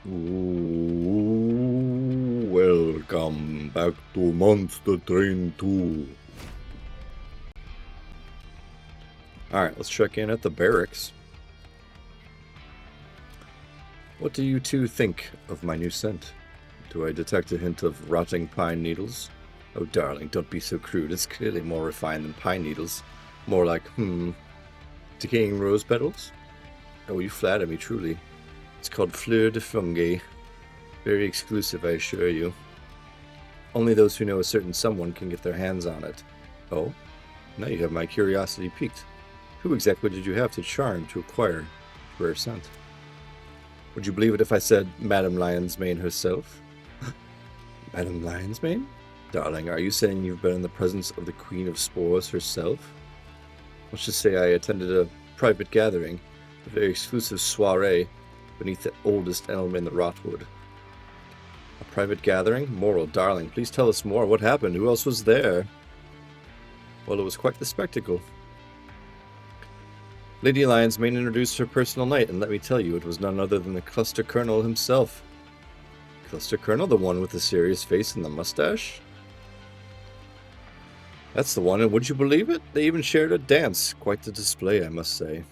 Ooh, welcome back to Monster Train 2. Alright, let's check in at the barracks. What do you two think of my new scent? Do I detect a hint of rotting pine needles? Oh, darling, don't be so crude. It's clearly more refined than pine needles. More like, decaying rose petals? Oh, you flatter me, truly. It's called Fleur de Fungi. Very exclusive, I assure you. Only those who know a certain someone can get their hands on it. Oh, now you have my curiosity piqued. Who exactly did you have to charm to acquire rare scent? Would you believe it if I said Madame Lionsmane herself? Madame Lionsmane? Darling, are you saying you've been in the presence of the Queen of Spores herself? Let's just say I attended a private gathering, a very exclusive soiree, beneath the oldest elm in the Rotwood. A private gathering? Moral, darling, please tell us more. What happened? Who else was there? Well, it was quite the spectacle. Lady Lionsmane introduced her personal knight, and let me tell you, it was none other than the Cluster Colonel himself. Cluster Colonel? The one with the serious face and the mustache? That's the one, and would you believe it? They even shared a dance. Quite the display, I must say.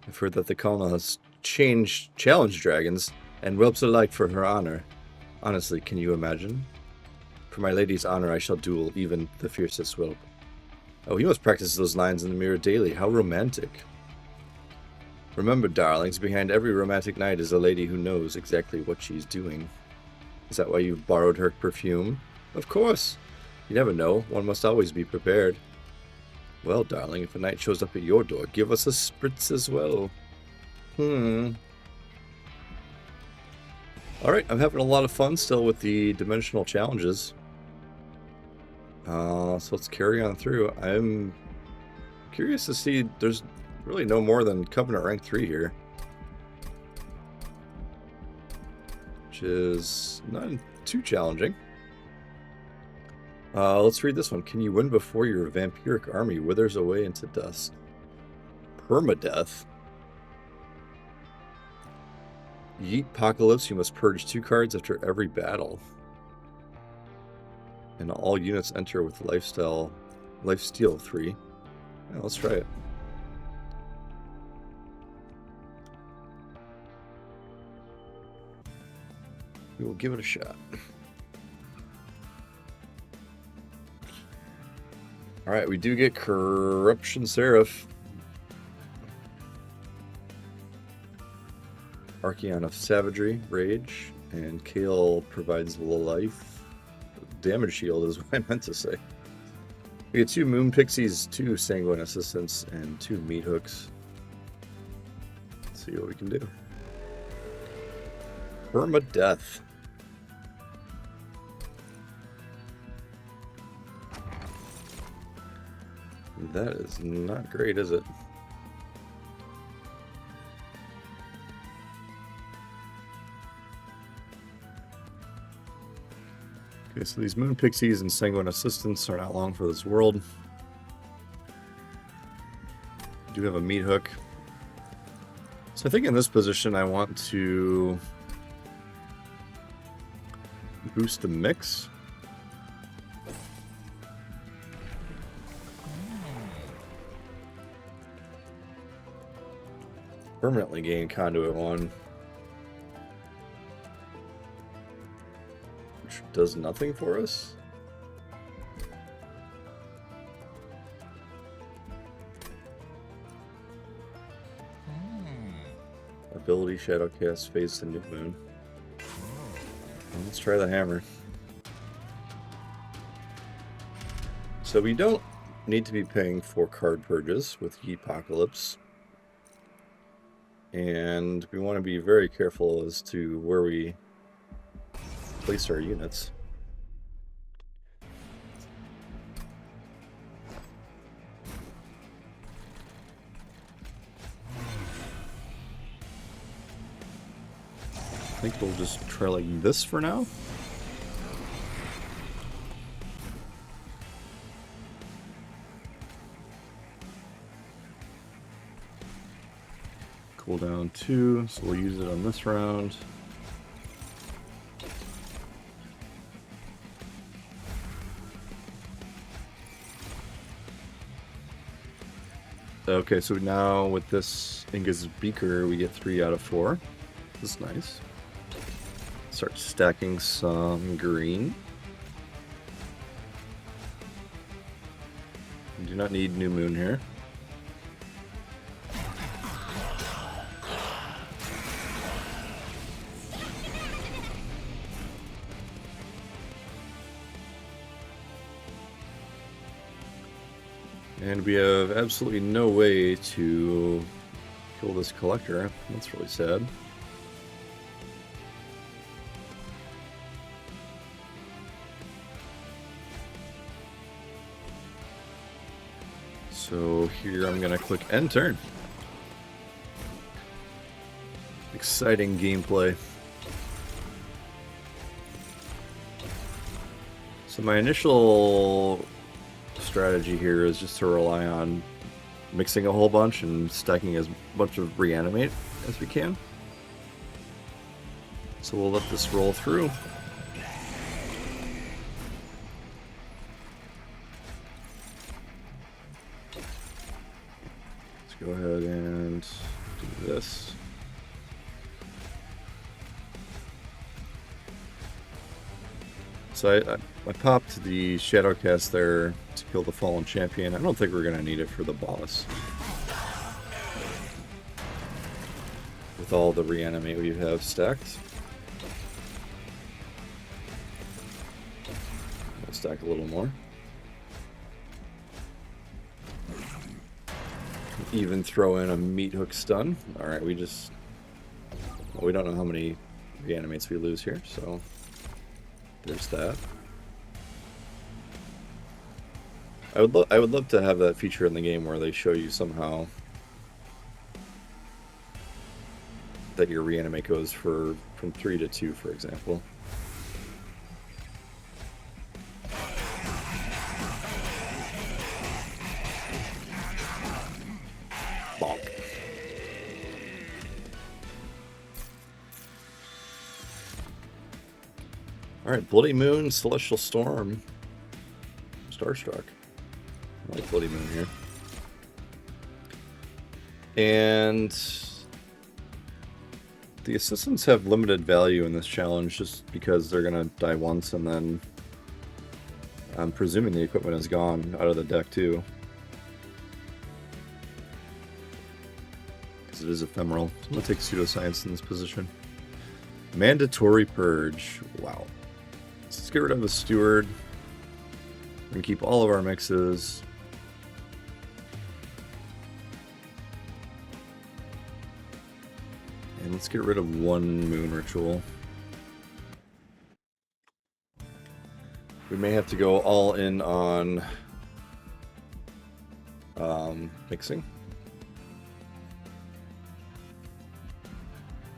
I've heard that the Colonel has challenged dragons and whelps alike for her honor. Honestly, can you imagine? For my lady's honor, I shall duel even the fiercest whelp. Oh, he must practice those lines in the mirror daily. How romantic. Remember, darlings, behind every romantic knight is a lady who knows exactly what she's doing. Is that why you've borrowed her perfume? Of course. You never know. One must always be prepared. Well, darling, if a knight shows up at your door, give us a spritz as well. Alright, I'm having a lot of fun still with the dimensional challenges. So let's carry on through. I'm curious to see, there's really no more than Covenant rank 3 here. Which is not too challenging. Let's read this one. Can you win before your vampiric army withers away into dust? Permadeath? Yeet Apocalypse, you must purge 2 cards after every battle. And all units enter with Lifesteal 3. Yeah, let's try it. We will give it a shot. Alright, we do get Corruption Seraph. Archeon of Savagery, Rage, and Kale provides life. Damage shield is what I meant to say. We get 2 Moon Pixies, 2 Sanguine Assistants, and 2 Meat Hooks. Let's see what we can do. Permadeath. That is not great, is it? Okay, so these Moon Pixies and Sanguine Assistants are not long for this world. I do have a Meat Hook. So I think in this position I want to boost the mix. Permanently gain Conduit 1. Which does nothing for us. Ability Shadowcast Phase to New Moon. Let's try the hammer. So we don't need to be paying for card purges with Yeet Apocalypse. And we want to be very careful as to where we place our units. I think we'll just try like this for now. cooldown 2, so we'll use it on this round. Okay, so now with this Inga's Beaker, we get 3 out of 4. That's nice. Start stacking some green. We do not need New Moon here. And we have absolutely no way to kill this collector. That's really sad. So here I'm gonna click end turn. Exciting gameplay. So my initial strategy here is just to rely on mixing a whole bunch and stacking as much of reanimate as we can. So we'll let this roll through. Let's go ahead and do this. So I popped the Shadowcast there to kill the Fallen Champion. I don't think we're going to need it for the boss. With all the reanimate we have stacked. We'll stack a little more. Even throw in a meat hook stun. Alright, we don't know how many reanimates we lose here, so there's that. I would love to have that feature in the game where they show you somehow that your reanimate goes from 3 to 2, for example. Bonk. Alright, Bloody Moon, Celestial Storm, Starstruck. I like Bloody Moon here. And the assistants have limited value in this challenge just because they're going to die once, and then I'm presuming the equipment is gone out of the deck too. Because it is ephemeral. So I'm going to take Pseudoscience in this position. Mandatory Purge. Wow. Let's get rid of the Steward. We're going to keep all of our mixes. And let's get rid of one Moon Ritual. We may have to go all in on mixing.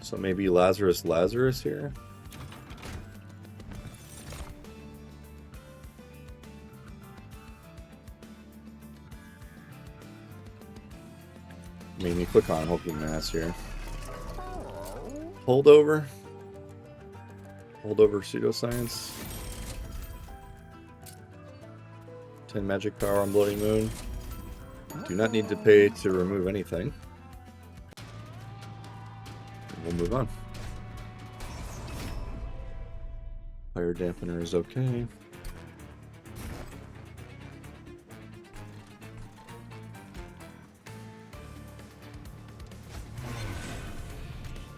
So maybe Lazarus here. I mean, you click on Hulking Mass here. Holdover Pseudoscience. 10 magic power on Bloody Moon. Do not need to pay to remove anything. We'll move on. Fire Dampener is okay.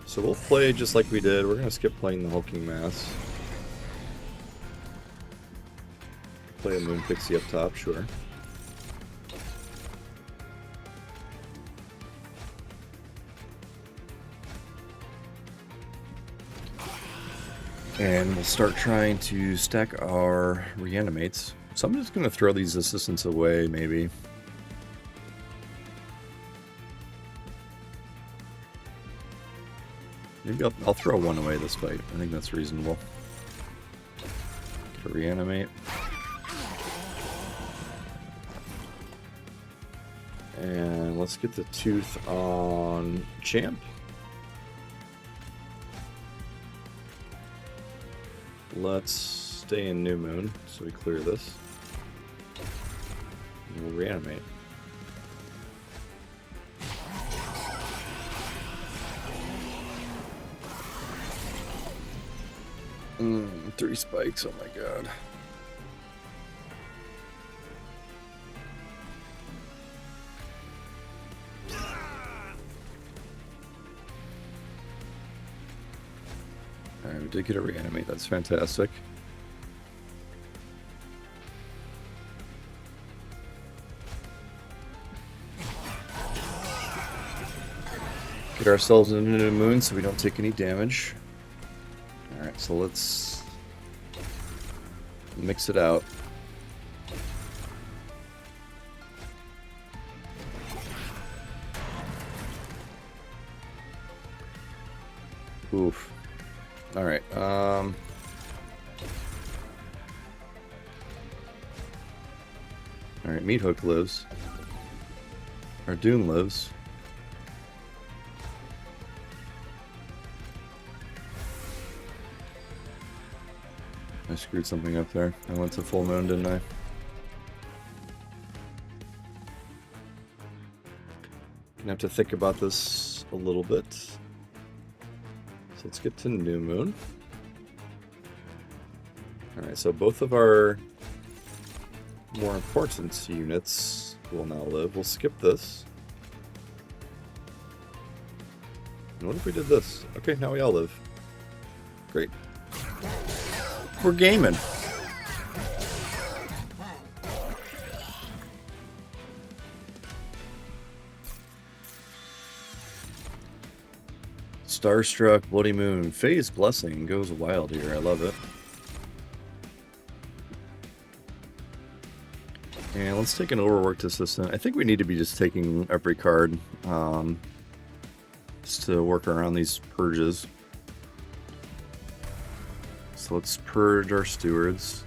So we'll play just like we did. We're going to skip playing the Hulking Mass. Play a Moon Pixie up top, sure. And we'll start trying to stack our reanimates. So I'm just going to throw these assistants away, maybe. Maybe I'll throw one away this fight. I think that's reasonable. Get a reanimate. And let's get the tooth on Champ. Let's stay in New Moon so we clear this. And we'll reanimate. Three spikes, oh my god. Alright, we did get a reanimate, that's fantastic. Get ourselves into the moon so we don't take any damage. Alright, so let's mix it out. Oof. Alright, alright, Meat Hook lives. Or Doom lives. I screwed something up there. I went to full moon, didn't I? Gonna have to think about this a little bit. So let's get to New Moon. Alright, so both of our more important units will now live. We'll skip this. And what if we did this? Okay, now we all live. Great. We're gaming. Starstruck, Bloody Moon, Phase Blessing goes wild here. I love it. And let's take an overworked assistant. I think we need to be just taking every card just to work around these purges. So let's purge our stewards.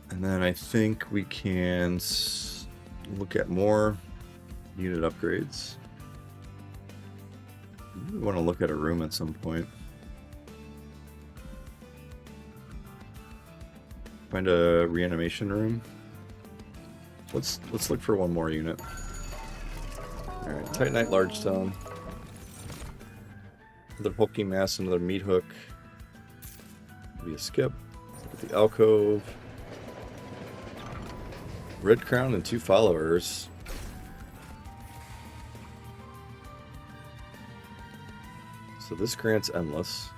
And then I think we can look at more unit upgrades. We want to look at a room at some point. Find a reanimation room. Let's look for one more unit. Alright, Titanite Largestone. Another Hulking Mass, another Meat Hook. Maybe a skip. Look at the Alcove. Red Crown and 2 followers. So this grants Endless.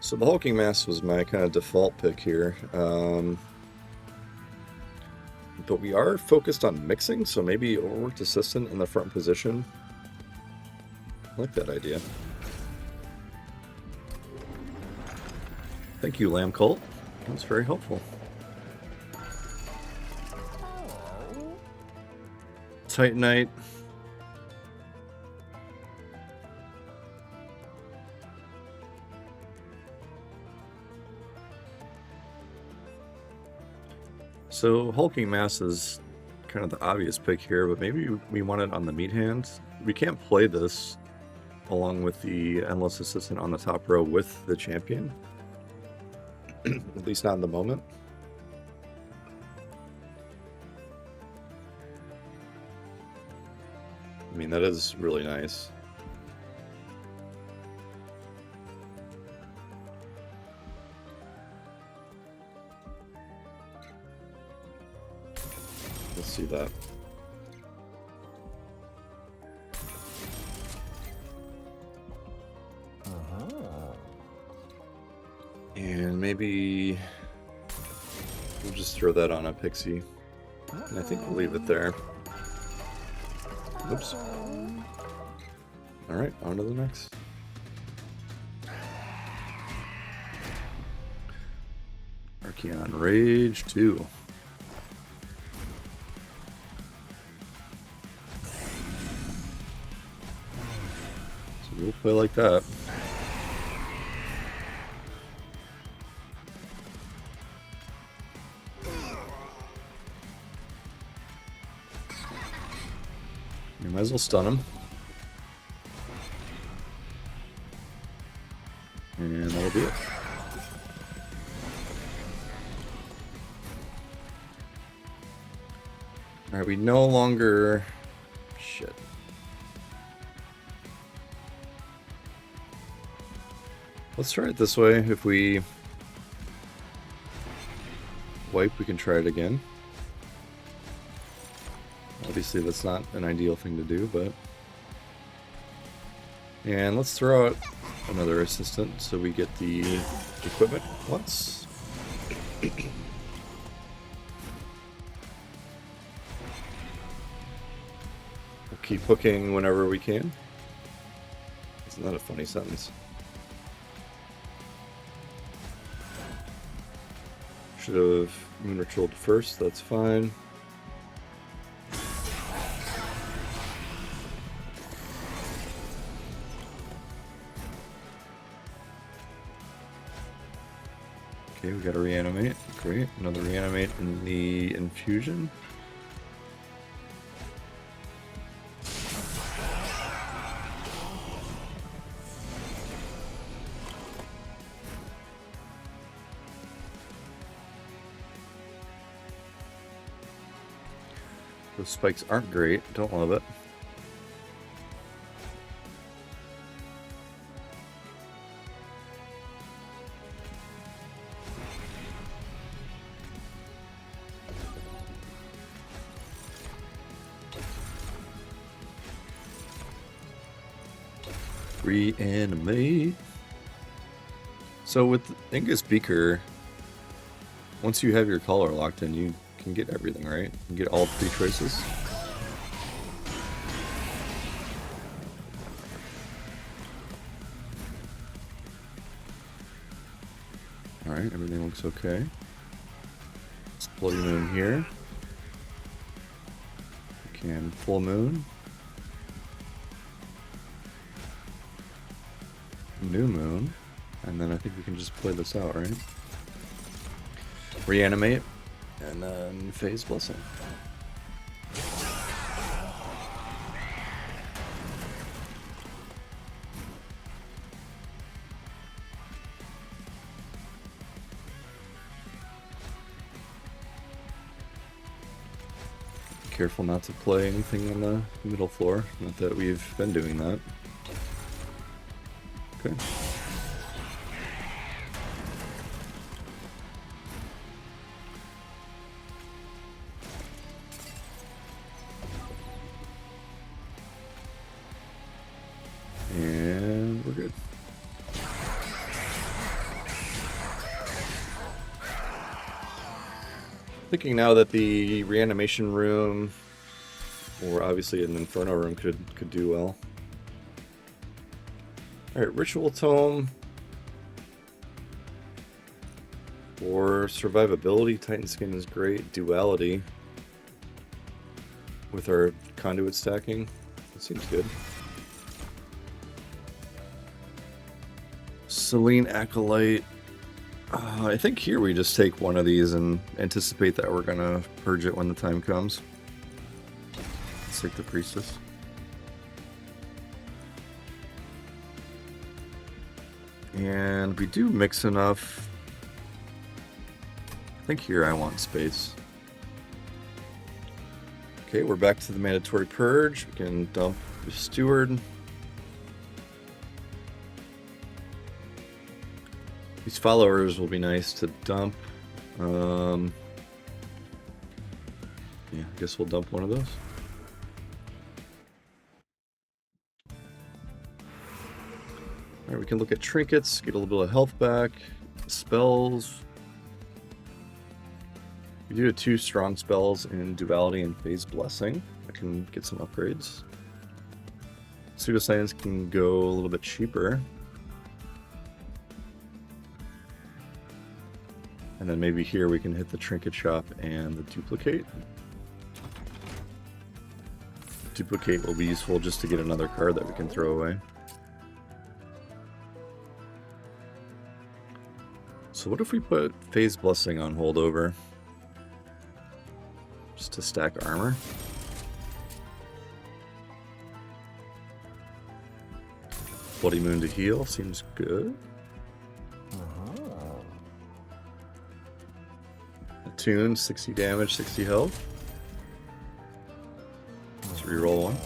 So the Hulking Mass was my kind of default pick here. But we are focused on mixing, so maybe Overworked Assistant in the front position. I like that idea. Thank you, Lamb Cult. That was very helpful. Titanite. So Hulking Mass is kind of the obvious pick here, but maybe we want it on the meat hand. We can't play this along with the Endless Assistant on the top row with the champion. At least not in the moment. I mean, that is really nice. Let's see that. And maybe we'll just throw that on a pixie. And I think we'll leave it there. Oops. Alright, on to the next. Archeon Rage 2. So we'll play like that. You might as well stun him. And that'll be it. Alright, we no longer... Shit. Let's try it this way. If we wipe, we can try it again. Obviously, that's not an ideal thing to do, but... And let's throw out another assistant so we get the equipment once. We'll keep hooking whenever we can. Isn't that a funny sentence? Should have moon ritualed first, that's fine. Okay, we gotta reanimate. Great. Another reanimate in the infusion. Those spikes aren't great. Don't love it. Reanimate. So with Ingus Beaker, once you have your color locked in, you can get everything, right? You can get all 3 choices. Alright, everything looks okay. Let's bloody moon here. We can full moon. New moon, and then I think we can just play this out, right? Reanimate, and then phase blessing. Careful not to play anything on the middle floor, not that we've been doing that. Okay. And we're good. Thinking now that the reanimation room, or obviously an Inferno room, could do well. Alright, Ritual Tome. For survivability, Titan Skin is great. Duality. With our conduit stacking. That seems good. Selene Acolyte. I think here we just take one of these and anticipate that we're gonna purge it when the time comes. Let's take the Priestess. And we do mix enough. I think here I want space. Okay, we're back to the mandatory purge. We can dump the steward. These followers will be nice to dump. Yeah, I guess we'll dump one of those. Alright, we can look at trinkets, get a little bit of health back. Spells. We do have 2 strong spells in Duality and Phase Blessing. I can get some upgrades. Pseudoscience can go a little bit cheaper. And then maybe here we can hit the trinket shop and the duplicate. Duplicate will be useful just to get another card that we can throw away. So what if we put Phase Blessing on holdover? Just to stack armor. Bloody Moon to heal seems good. Attune, 60 damage, 60 health. Let's reroll one.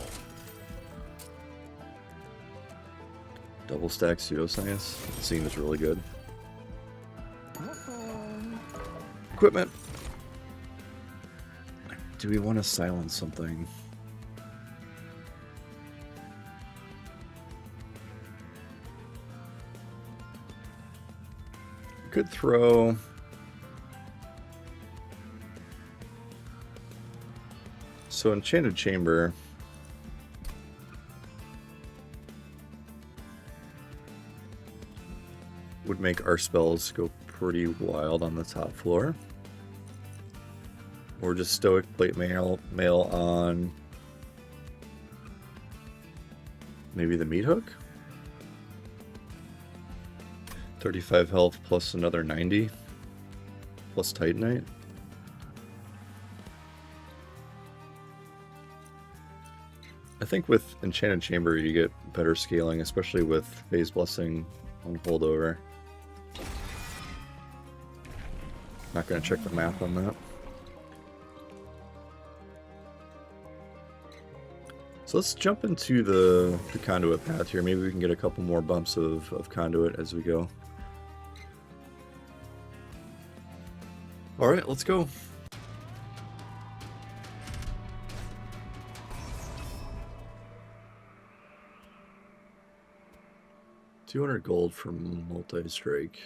Double stack pseudoscience. It seems really good. Equipment. Do we want to silence something? Could throw so Enchanted Chamber would make our spells go pretty wild on the top floor. Or just Stoic Plate Mail on maybe the Meat Hook? 35 health plus another 90 plus Titanite. I think with Enchanted Chamber you get better scaling, especially with Phase Blessing on holdover. Not going to check the math on that. So let's jump into the conduit path here. Maybe we can get a couple more bumps of conduit as we go. Alright, let's go. $200 gold for multi-strike.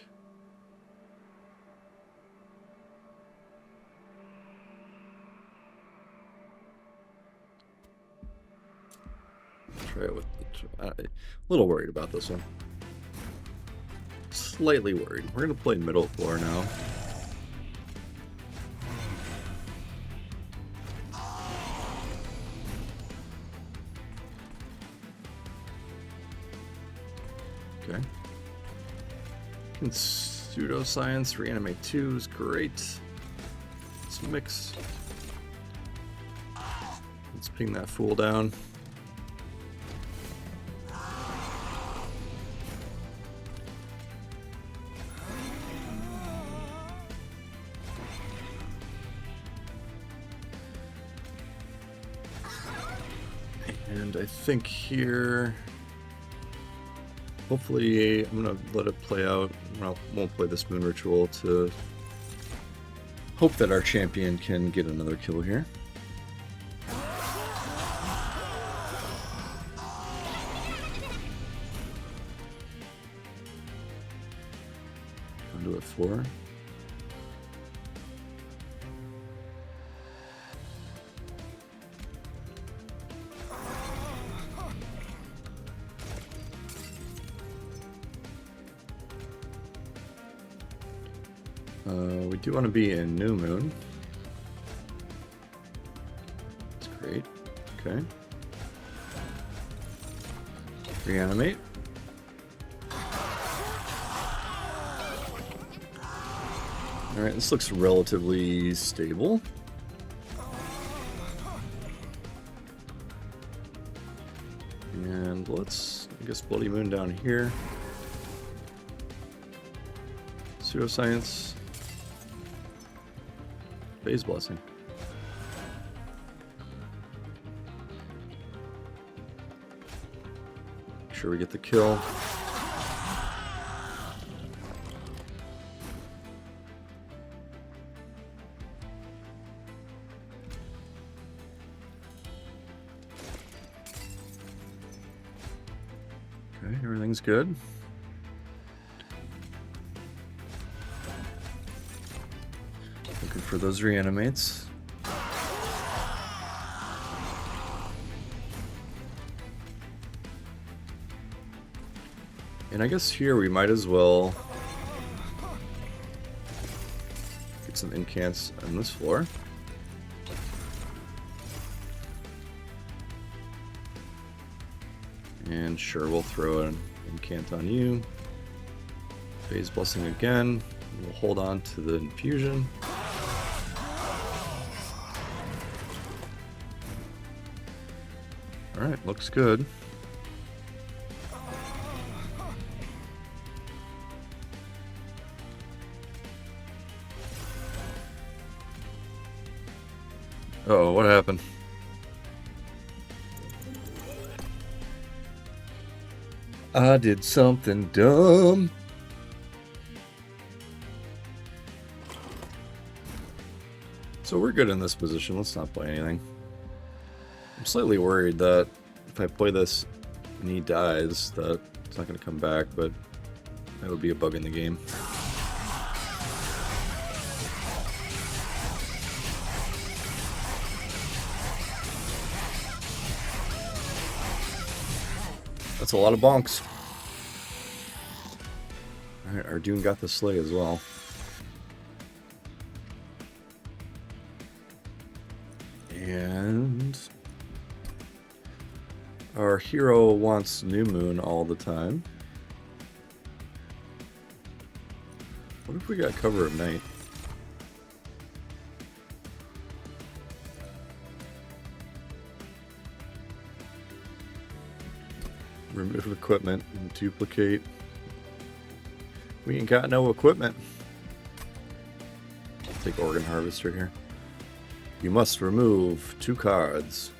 Try it with a little worried about this one. Slightly worried. We're gonna play middle floor now. Okay. Can pseudoscience reanimate 2 is great. Let's mix. Let's ping that fool down. And I think here, hopefully, I'm going to let it play out. I won't play this Moon Ritual to hope that our champion can get another kill here. Conduit 4. We do want to be in New Moon. That's great. Okay. Reanimate. Alright, this looks relatively stable. And let's, I guess, Bloody Moon down here. Pseudoscience. Phase Blessing. Make sure we get the kill. Okay, everything's good. Looking for those reanimates. And I guess here we might as well get some incants on this floor. And sure, we'll throw an incant on you. Phase Blessing again. We'll hold on to the infusion. Alright, looks good. Uh-oh, what happened? I did something dumb. So we're good in this position. Let's not play anything. I'm slightly worried that if I play this and he dies, that it's not going to come back, but that would be a bug in the game. That's a lot of bonks. Alright, our Dune got the sleigh as well. And our hero wants New Moon all the time. What if we got cover at night? Remove equipment and duplicate. We ain't got no equipment. I'll take Organ Harvester here. You must remove 2 cards.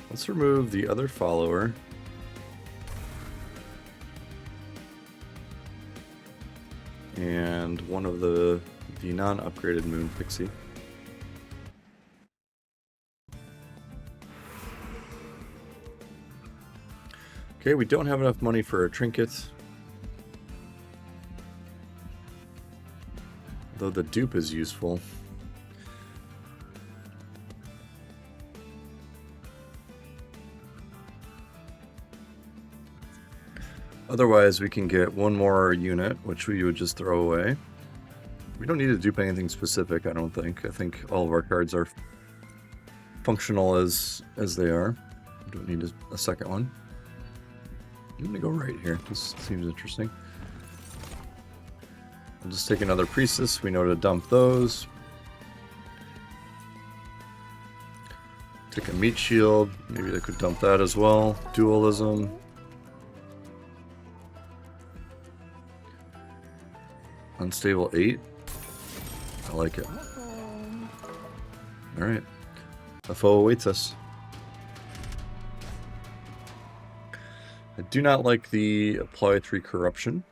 Let's remove the other follower. And one of the non-upgraded Moon Pixie. Okay, we don't have enough money for a trinket. Though the dupe is useful. Otherwise, we can get one more unit, which we would just throw away. We don't need to dupe anything specific, I don't think. I think all of our cards are functional as they are. We don't need a second one. I'm gonna go right here. This seems interesting. I'll just take another priestess. We know to dump those. Take a meat shield. Maybe they could dump that as well. Dualism. Unstable 8. I like it. Alright. A foe awaits us. I do not like the apply 3 corruption.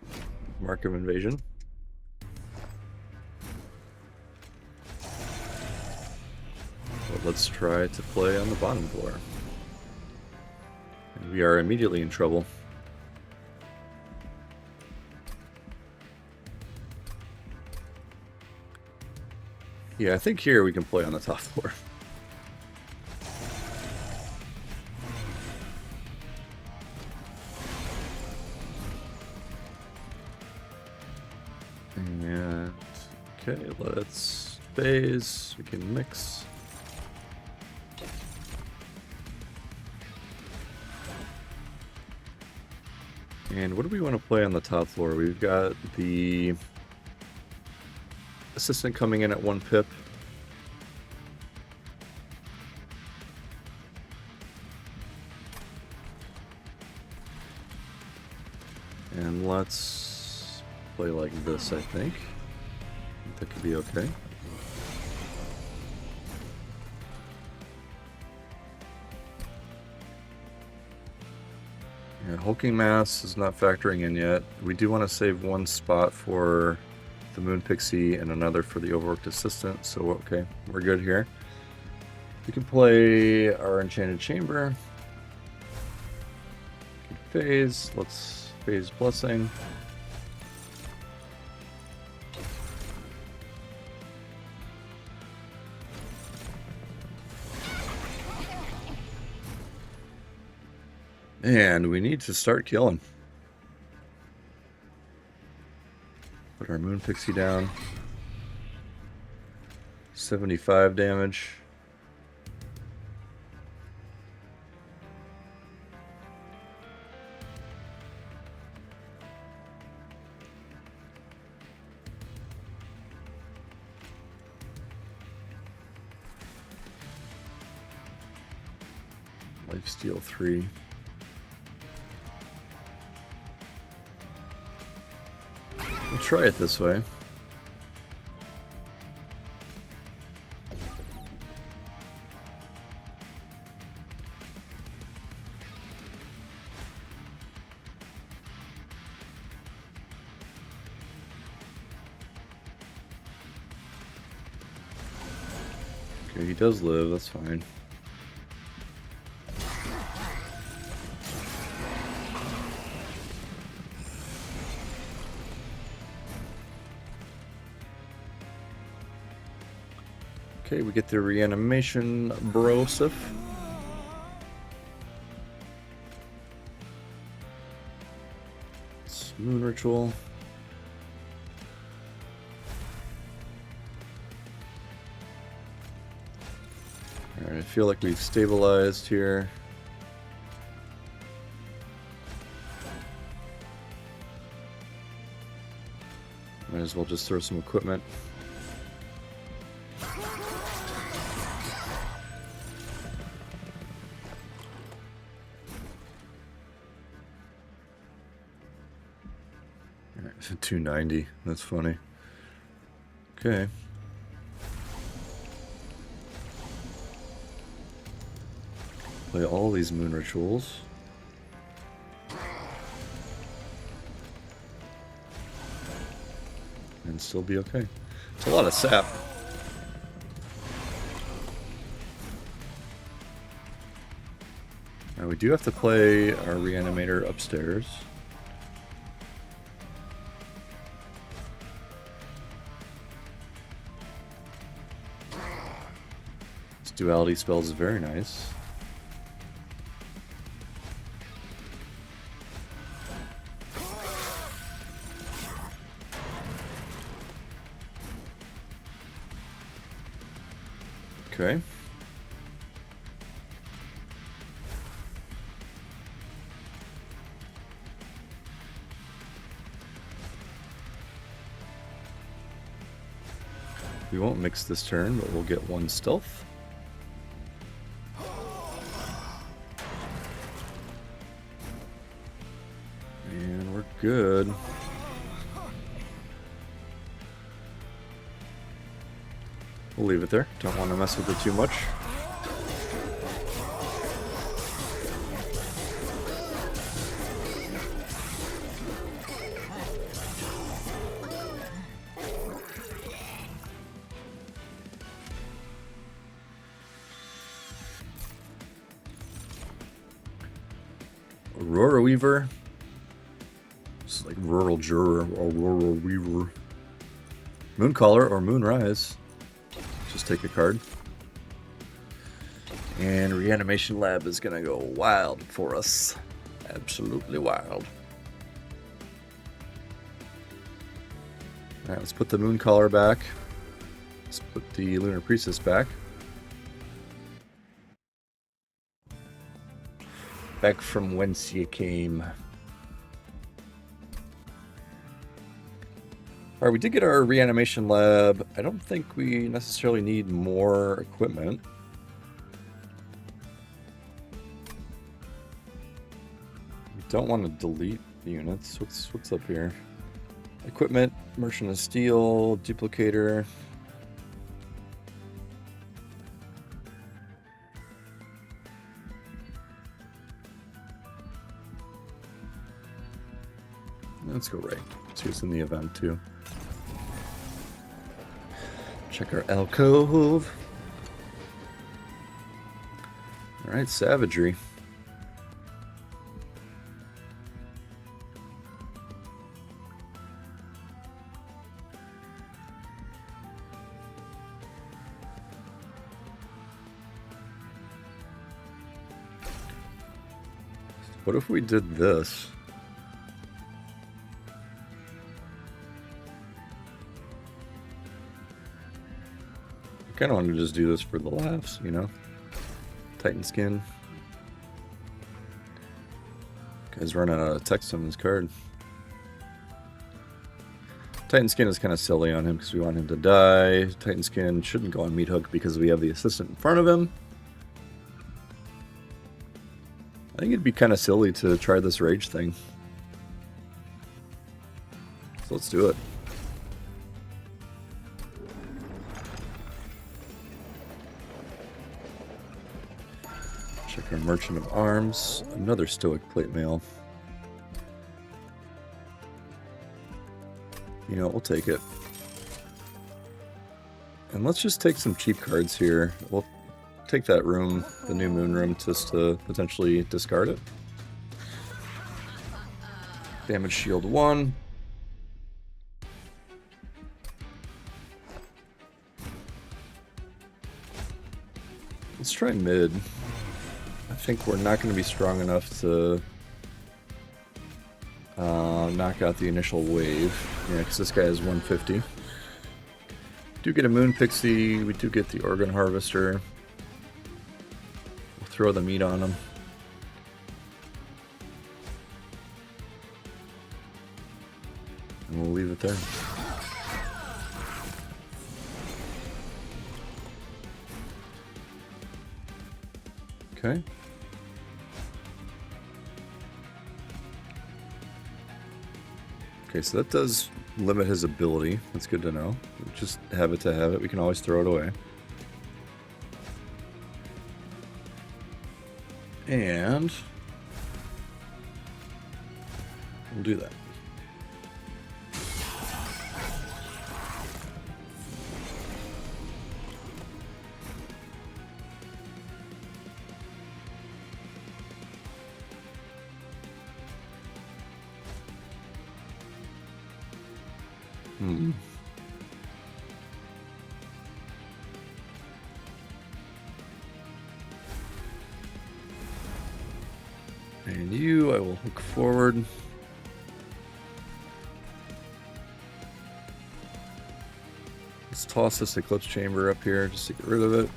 Mark of invasion. But let's try to play on the bottom floor. And we are immediately in trouble. Yeah, I think here we can play on the top floor. And okay, let's phase. We can mix. And what do we want to play on the top floor? We've got the assistant coming in at 1 pip. And let's play like this, I think. That could be okay. Yeah, Hulking Mass is not factoring in yet. We do want to save 1 spot for the Moon Pixie and another for the Overworked Assistant, so okay, we're good here. We can play our Enchanted Chamber. Phase, let's phase Blessing. And we need to start killing. Put our Moon Pixie down. 75 damage. Lifesteal 3. We'll try it this way. Okay, he does live, that's fine. Okay, we get the reanimation brosif. Moon ritual. Alright, I feel like we've stabilized here. Might as well just throw some equipment. Alright, 290. That's funny. Okay. Play all these moon rituals. And still be okay. It's a lot of sap. Now we do have to play our reanimator upstairs. This duality spell is very nice. Okay. We won't mix this turn, but we'll get one stealth. And we're good. We'll leave it there. Don't want to mess with it too much. Aurora Weaver. It's like Rural Juror or Aurora Weaver. Mooncaller or Moonrise. Just take a card. And Reanimation Lab is gonna go wild for us. Absolutely wild. Alright, let's put the Mooncaller back. Let's put the Lunar Priestess back. Back from whence you came. Alright, we did get our Reanimation Lab. I don't think we necessarily need more equipment. We don't want to delete units. What's up here? Equipment, Merchant of Steel, Duplicator. Let's go right. See what's in the event too. Check our alcove. Alright, Savagery. What if we did this? I kind of want to just do this for the laughs, you know? Titan Skin. Guy's running out of text on his card. Titan Skin is kind of silly on him because we want him to die. Titan Skin shouldn't go on Meat Hook because we have the assistant in front of him. I think it'd be kind of silly to try this rage thing. So let's do it. Check our Merchant of Arms. Another Stoic Plate Mail. You know, we'll take it. And let's just take some cheap cards here. We'll take that room, the New Moon room, just to potentially discard it. Damage shield 1. Let's try mid. I think we're not going to be strong enough to knock out the initial wave. Yeah, because this guy has 150. Do get a Moon Pixie. We do get the Organ Harvester. We'll throw the meat on him. And we'll leave it there. Okay. Okay, so that does limit his ability. That's good to know. Just have it to have it. We can always throw it away. And we'll do that. And you, I will hook forward. Let's toss this Eclipse Chamber up here just to get rid of it.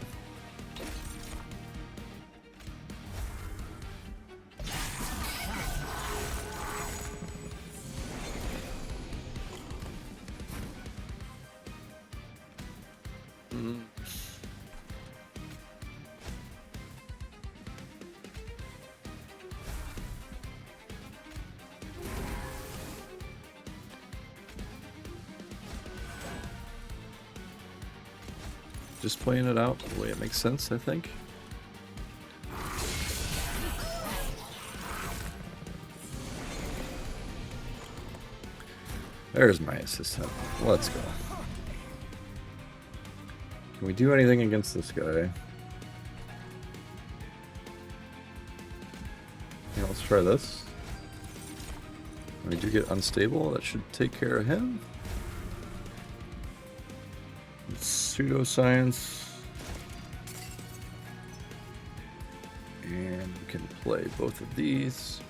Just playing it out the way it makes sense, I think. There's my assistant. Let's go. Can we do anything against this guy? Yeah, let's try this. We do get unstable. That should take care of him. Pseudoscience. And we can play both of these.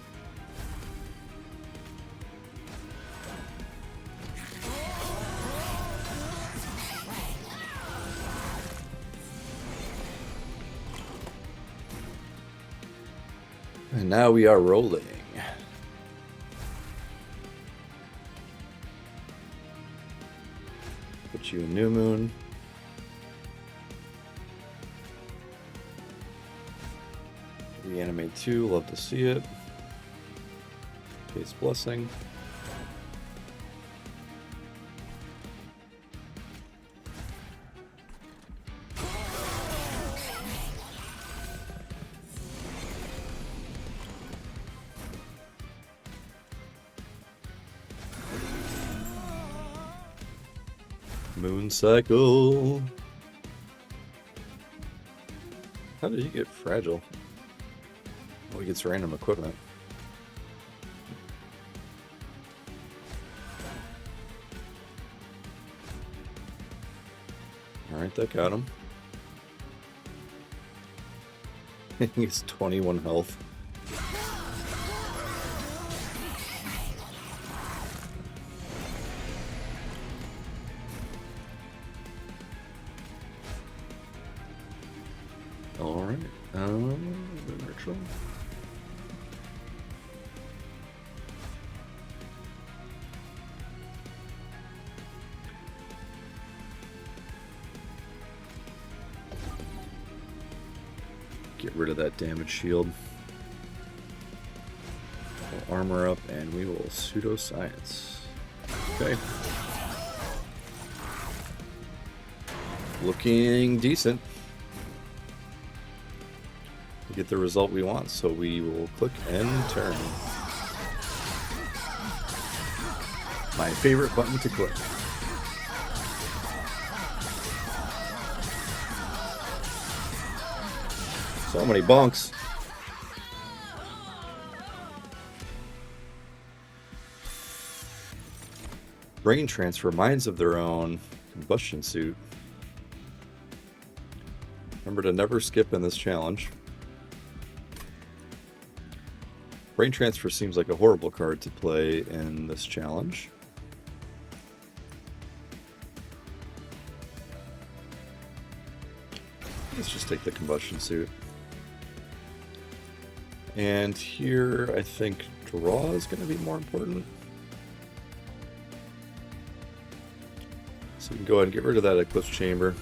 And now we are rolling. Put you in New Moon. Reanimate 2, love to see it. Case Blessing. Moon Cycle. How did he get fragile? Oh, he gets random equipment. Alright, that got him. He's 21 health. Alright, virtual. Get rid of that damage shield. We'll armor up and we will pseudoscience. Okay. Looking decent. We get the result we want, so we will click end turn. My favorite button to click. So many bonks. Brain transfer, minds of their own. Combustion suit. Remember to never skip in this challenge. Brain transfer seems like a horrible card to play in this challenge. Let's just take the combustion suit. And here I think draw is going to be more important. So we can go ahead and get rid of that Eclipse Chamber.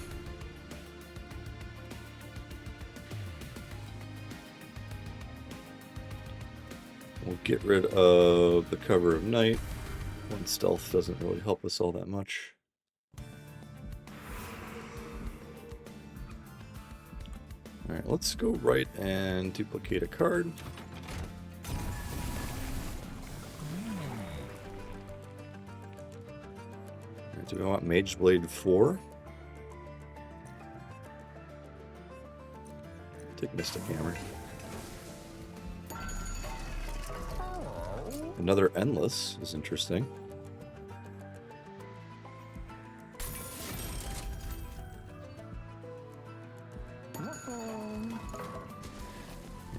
We'll get rid of the Cover of Night. One stealth doesn't really help us all that much. Alright, let's go right and duplicate a card. Right, do we want Mage Blade 4? Take Mystic Hammer. Another Endless is interesting.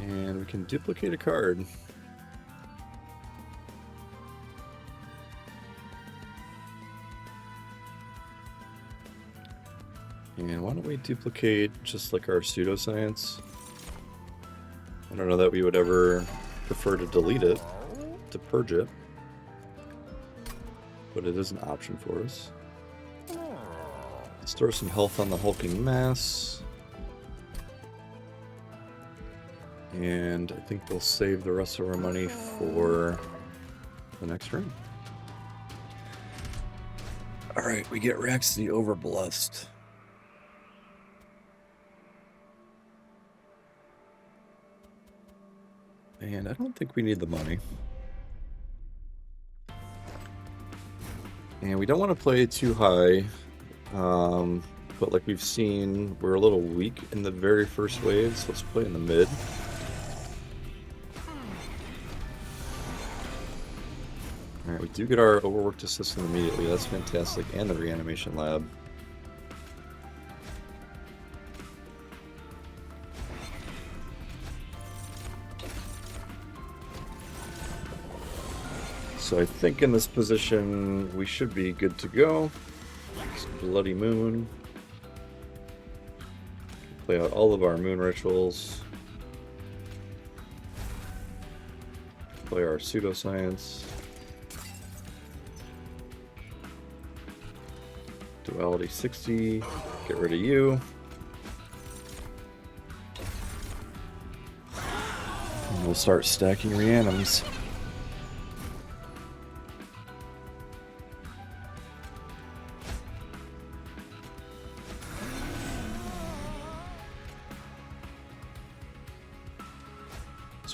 And we can duplicate a card. And why don't we duplicate just like our pseudoscience? I don't know that we would ever prefer to delete it, to purge it, but it is an option for us. Store some health on the hulking mass. And I think we'll save the rest of our money for the next round. Alright, we get Rax the Overblessed. And I don't think we need the money. And we don't want to play too high. But like we've seen, we're a little weak in the very first wave, so let's play in the mid. Alright, we do get our overworked assistant immediately. That's fantastic. And the reanimation lab. So I think in this position we should be good to go. Bloody Moon. Play out all of our moon rituals. Play our pseudoscience. Duality 60. Get rid of you. And we'll start stacking reanims.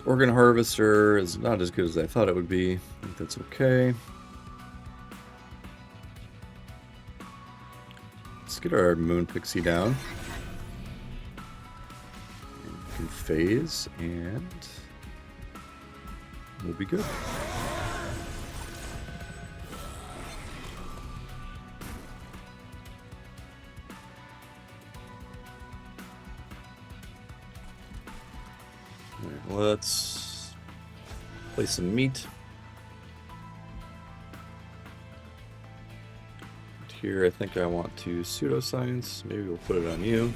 Organ Harvester is not as good as I thought it would be. I think that's okay. Let's get our Moon Pixie down. And we can phase, and we'll be good. Let's play some meat. Here I think I want to pseudoscience. Maybe we'll put it on you.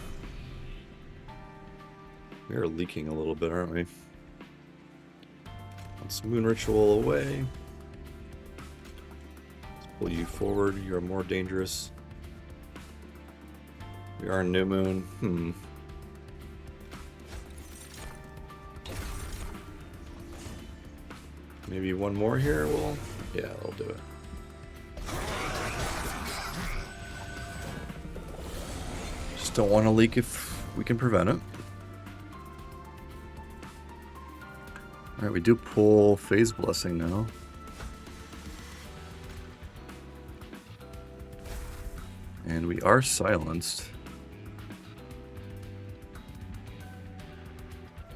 We are leaking a little bit, aren't we? Let's Moon Ritual away. Let's pull you forward. You are more dangerous. We are in New Moon. Maybe one more here will... Yeah, I'll do it. Just don't want to leak if we can prevent it. Alright, we do pull Phase Blessing now. And we are silenced.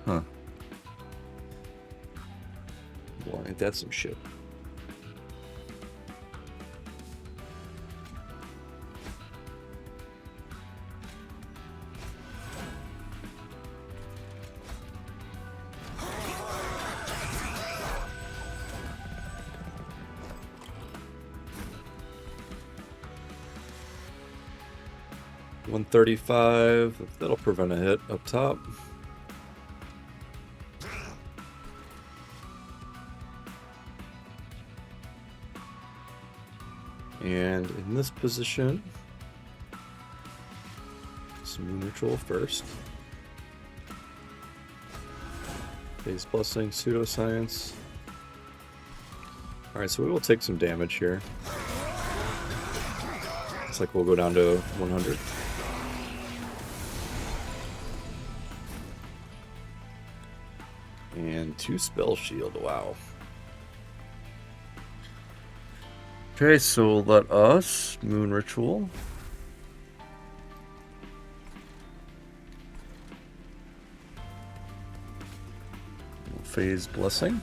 Huh. Well, ain't that some shit? $135. That'll prevent a hit up top. And in this position, some neutral first. Phase Blessing, Pseudoscience. Alright, so we will take some damage here. Looks like we'll go down to 100. And 2 Spell Shield, wow. Okay, so let us Moon Ritual. Phase Blessing.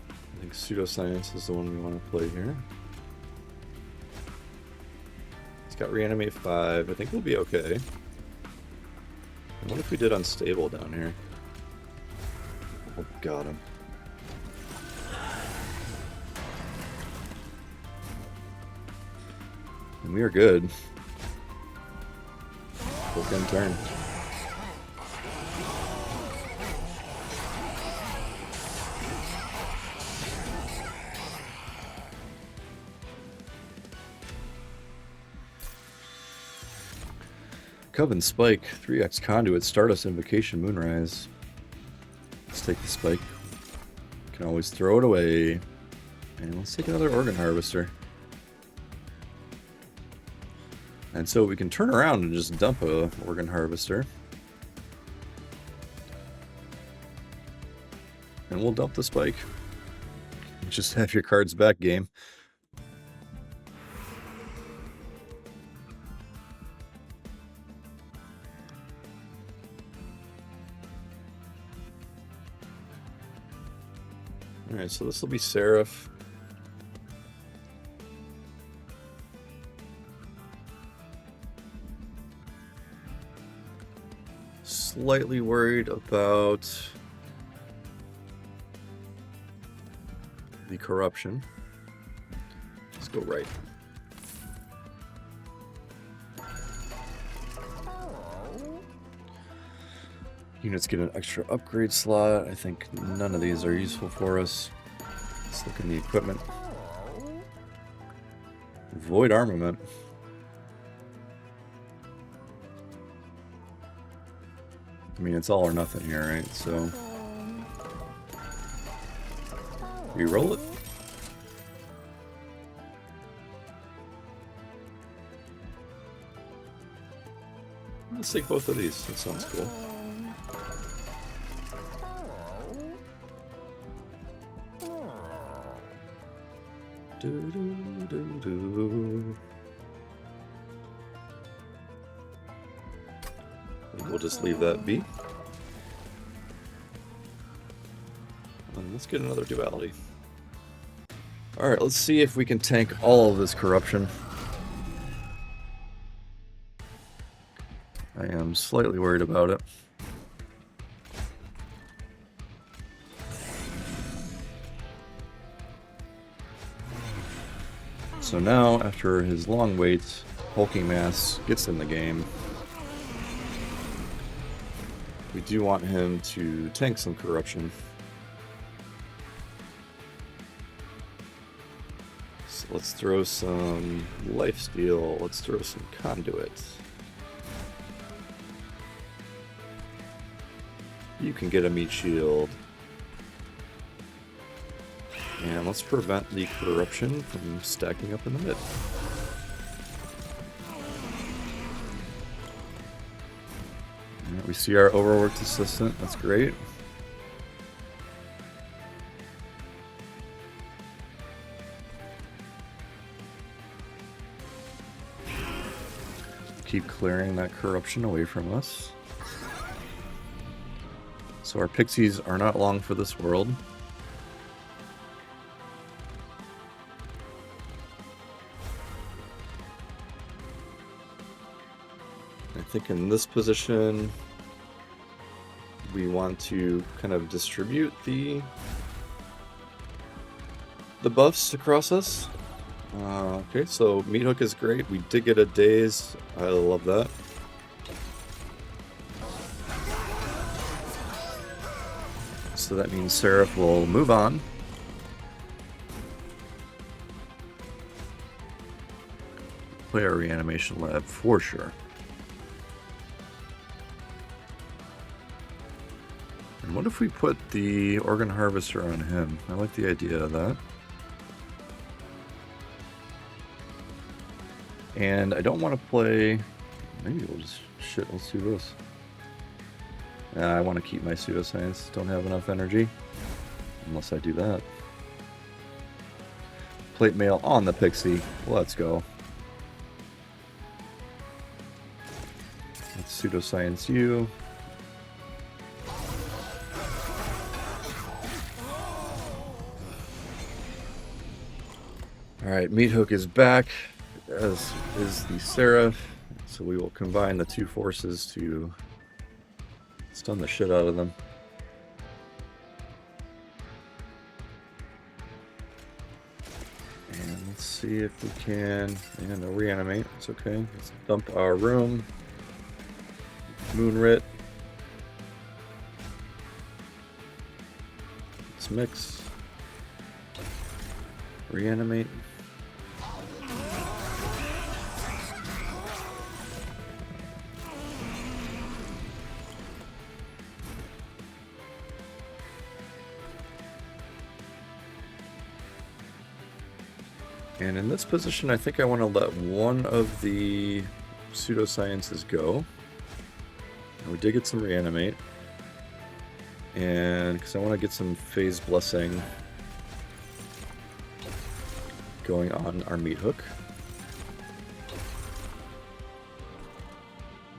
I think Pseudoscience is the one we want to play here. It's got Reanimate 5. I think we'll be okay. What if we did Unstable down here? Oh, got him. And we are good. Book end turn. Coven Spike, 3x Conduit, Stardust Invocation, Moonrise. Let's take the Spike. Can always throw it away. And let's take another Organ Harvester. And so we can turn around and just dump a Organ Harvester. And we'll dump the Spike. Just have your cards back, game. Alright, so this will be Seraph. Slightly worried about the corruption. Let's go right. Units get an extra upgrade slot. I think none of these are useful for us. Let's look in the equipment. Void Armament. I mean, it's all or nothing here, right? So, re-roll it. Let's take both of these. That sounds cool. We'll just leave that be. And let's get another duality. Alright, let's see if we can tank all of this corruption. I am slightly worried about it. So now, after his long wait, Hulking Mass gets in the game. We do want him to tank some corruption. So let's throw some lifesteal. Let's throw some conduit. You can get a meat shield. And let's prevent the corruption from stacking up in the mid. We see our overworked assistant. That's great. Keep clearing that corruption away from us. So our pixies are not long for this world. I think in this position, we want to kind of distribute the buffs across us. Okay, so Meat Hook is great. We did get a daze. I love that. So that means Seraph will move on. Play our reanimation lab for sure. And what if we put the organ harvester on him? I like the idea of that. And I don't want to play... Maybe we'll just... Shit, let's do this. I want to keep my pseudoscience. Don't have enough energy. Unless I do that. Plate mail on the pixie. Let's go. Let's pseudoscience you. Alright, Meat Hook is back, as is the Seraph. So we will combine the two forces to stun the shit out of them. And let's see if we can... And they'll reanimate. It's okay. Let's dump our room. Moonrit. Let's mix. Reanimate. And in this position, I think I want to let one of the pseudosciences go. And we did get some reanimate. And because I want to get some phase blessing going on our Meat Hook.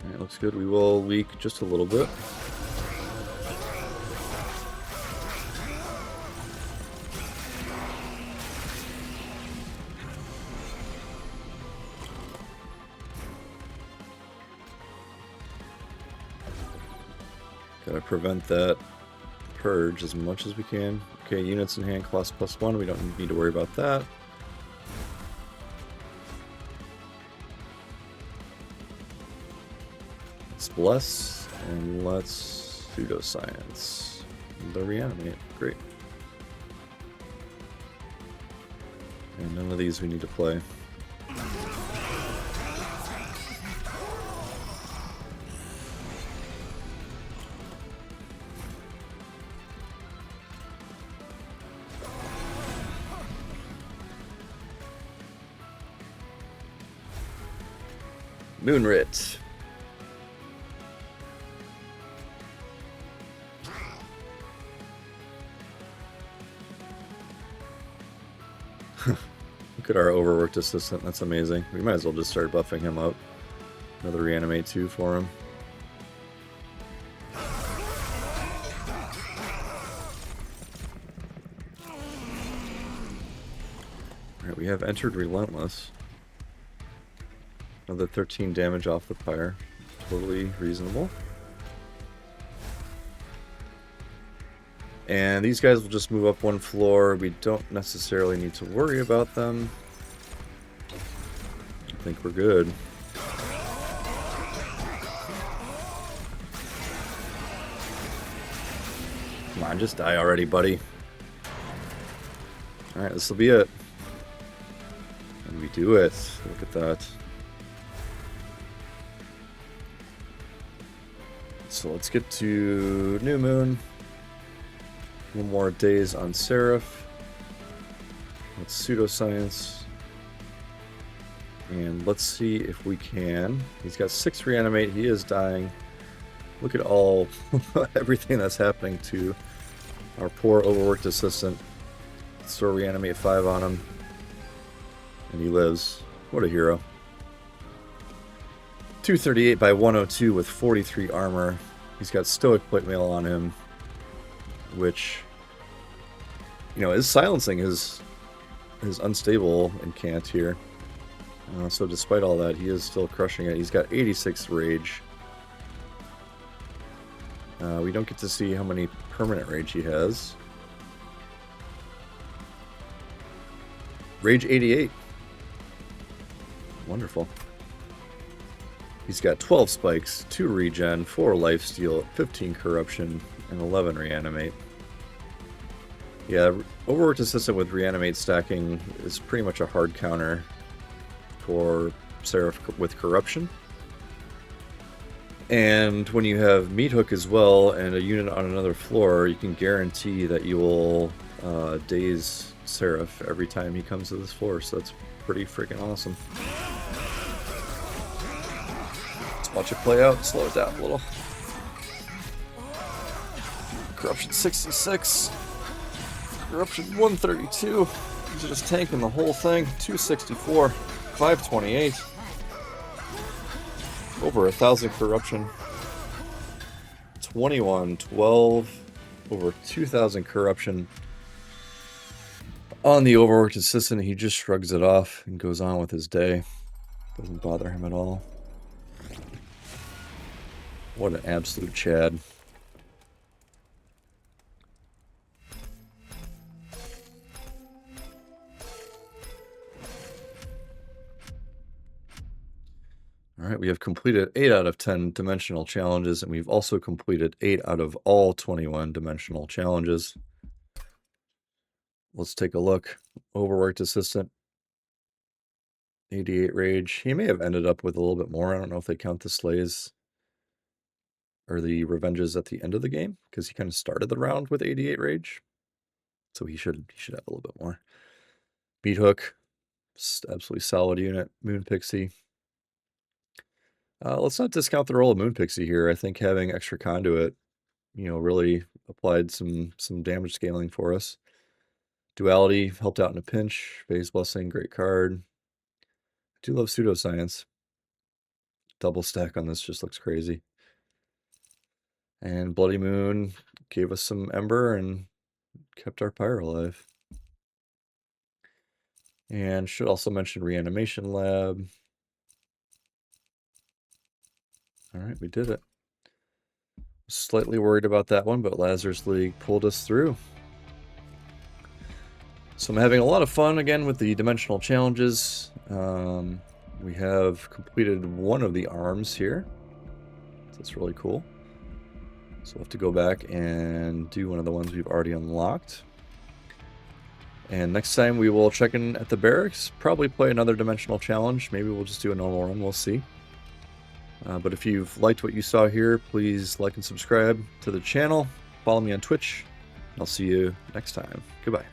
Alright, looks good. We will leak just a little bit. Gotta prevent that purge as much as we can. Okay, units in hand cost +1. We don't need to worry about that. Let's bless and let's pseudoscience. The reanimate. Great. And none of these we need to play. Moonrit. Look at our overworked assistant. That's amazing. We might as well just start buffing him up. Another reanimate 2 for him. Alright, we have entered Relentless. Another 13 damage off the pyre. Totally reasonable. And these guys will just move up 1 floor. We don't necessarily need to worry about them. I think we're good. Come on, just die already, buddy. Alright, this will be it. And we do it. Look at that. So let's get to New Moon. One more days on Seraph. That's Pseudoscience. And let's see if we can. He's got 6 reanimate. He is dying. Look at all everything that's happening to our poor overworked assistant. Let's throw reanimate 5 on him. And he lives. What a hero. 238 by 102 with 43 armor. He's got Stoic Plate Mail on him, which, you know, is silencing his unstable incant here. So despite all that, he is still crushing it. He's got 86 rage. We don't get to see how many permanent rage he has. Rage 88. Wonderful. He's got 12 spikes, 2 regen, 4 lifesteal, 15 corruption, and 11 reanimate. Yeah, overworked assistant with reanimate stacking is pretty much a hard counter for Seraph with corruption. And when you have Meat Hook as well and a unit on another floor, you can guarantee that you will daze Seraph every time he comes to this floor, so that's pretty freaking awesome. Let's watch it play out, slow it down a little. Corruption 66. Corruption 132. He's just tanking the whole thing. 264. 528. Over 1,000 corruption. 2112. Over 2,000 corruption. On the overworked assistant, he just shrugs it off and goes on with his day. Doesn't bother him at all. What an absolute Chad. Alright, we have completed 8 out of 10 dimensional challenges, and we've also completed 8 out of all 21 dimensional challenges. Let's take a look. Overworked assistant. 88 rage. He may have ended up with a little bit more. I don't know if they count the slays or the revenges at the end of the game, because he kind of started the round with 88 rage. So he should have a little bit more. Meat Hook. Absolutely solid unit. Moon Pixie. Let's not discount the role of Moon Pixie here. I think having extra conduit, you know, really applied some damage scaling for us. Duality helped out in a pinch. Phase Blessing, great card. I do love Pseudoscience. Double stack on this just looks crazy. And Bloody Moon gave us some Ember and kept our Pyre alive. And should also mention Reanimation Lab. Alright, we did it. Slightly worried about that one, but Lazarus League pulled us through. So I'm having a lot of fun again with the dimensional challenges. We have completed one of the arms here. So that's really cool. So we'll have to go back and do one of the ones we've already unlocked. And next time we will check in at the barracks, probably play another dimensional challenge. Maybe we'll just do a normal run, we'll see. But if you've liked what you saw here, please like and subscribe to the channel. Follow me on Twitch. I'll see you next time. Goodbye.